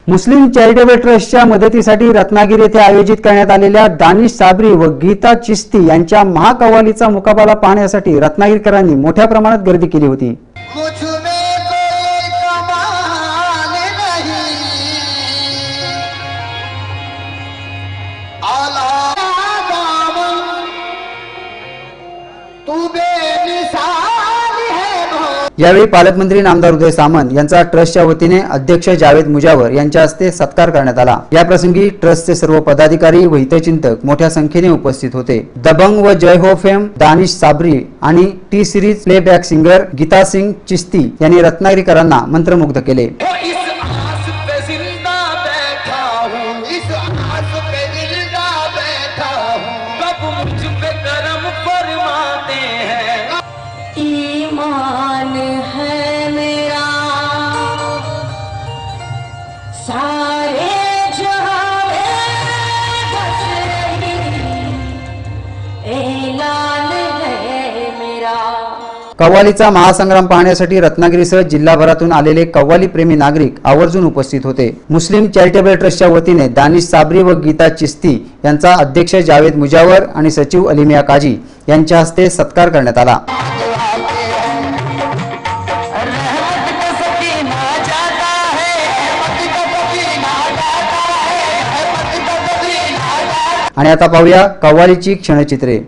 मुस्लिम charitable ट्रस्टच्या मदतीसाठी रत्नागिरी येथे आयोजित करण्यात आलेल्या दानिश साबरी व गीता चिश्ती यांच्या महाकव्वालीचा मुकाबला पाहण्यासाठी रत्नागिरीकरांनी मोठ्या प्रमाणात गर्दी केली होती। यावेळी पालकमंत्री नामदार उदय सामंत यांचा ट्रस्टच्या वतीने अध्यक्ष जावेद मुजावर यांच्या हस्ते सत्कार करण्यात आला। या प्रसंगी ट्रस्टचे सर्व पदाधिकारी व हितचिंतक मोठ्या संख्येने उपस्थित होते। दबंग व जय हो फेम दानिश साबरी आणि T series playback singer Geeta Singh Chishti यांनी रत्नागिरीकरांना मंत्रमुग्ध केले। कव्वालीचा महासंग्राम पाहण्यासाठी रत्नागिरीसह जिल्हाभरातून आलेले कव्वाली प्रेमी नागरिक आवर्जून उपस्थित होते। मुस्लिम चॅरिटेबल ट्रस्टच्या वतीने दानिश साबरी व गीता चिश्ती यांचा अध्यक्ष जावेद मुजावर आणि सचिव अलिमिया काजी यांच्या हस्ते सत्कार करण्यात आला। आणि आता पाहूया कव्वालीची क्षणचित्रे।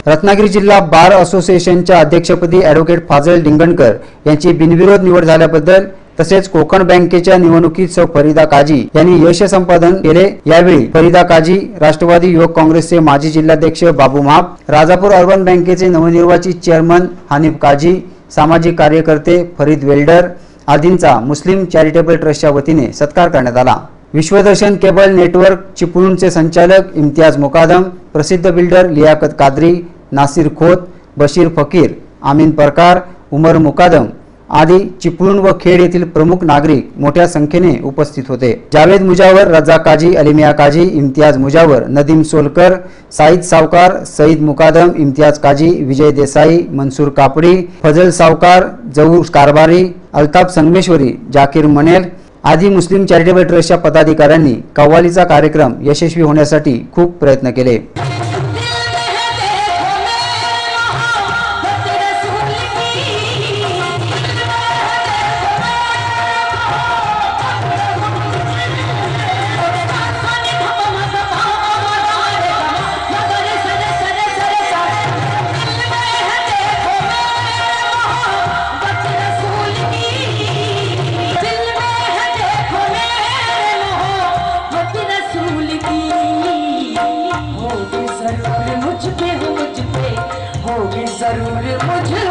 रत्नागिरी जिल्हा बार असोसिएशनच्या अध्यक्षपदी ॲडव्होकेट फाजल डिंगणकर यांची बिनविरोध निवड झाल्याबद्दल तसेच कोकण बँकेच्या निवडणुकीत सौ फरीदा काजी यांनी यश संपादन केले। यावेळी फरीदा काजी, राष्ट्रवादी युवक काँग्रेसचे माजी जिल्हाध्यक्ष बाबू महाप, राजापूर अर्बन बँकेचे नवनिर्वाचित चेअरमन हानिफ काजी, सामाजिक कार्यकर्ते फरीद वेल्डर आदींचा मुस्लिम चॅरिटेबल ट्रस्टच्या वतीने सत्कार करण्यात आला। विश्वदर्शन केबल नेटवर्क चिपळूणचे संचालक इम्तियाज मुकादम, प्रसिद्ध बिल्डर लियाकत कादरी, नासिर खोत, बशीर फकीर, आमीन परकार, उमर मुकादम आदी चिपळूण व खेड येथील प्रमुख नागरिक मोठ्या संख्येने उपस्थित होते। जावेद मुजावर, रजा काजी, अलिमिया काजी, इम्तियाज मुजावर, नदीम सोलकर, साईद सावकार, सईद मुकादम, इम्तियाज काजी, विजय देसाई, मनसूर कापडी, फजल सावकार, जऊर कारभारी, अल्ताफ संगमेश्वरी, जाकीर मनेल आदी मुस्लिम चॅरिटेबल ट्रस्टच्या पदाधिकाऱ्यांनी कव्वालीचा कार्यक्रम यशस्वी होण्यासाठी खूप प्रयत्न केले। जरूर मुझ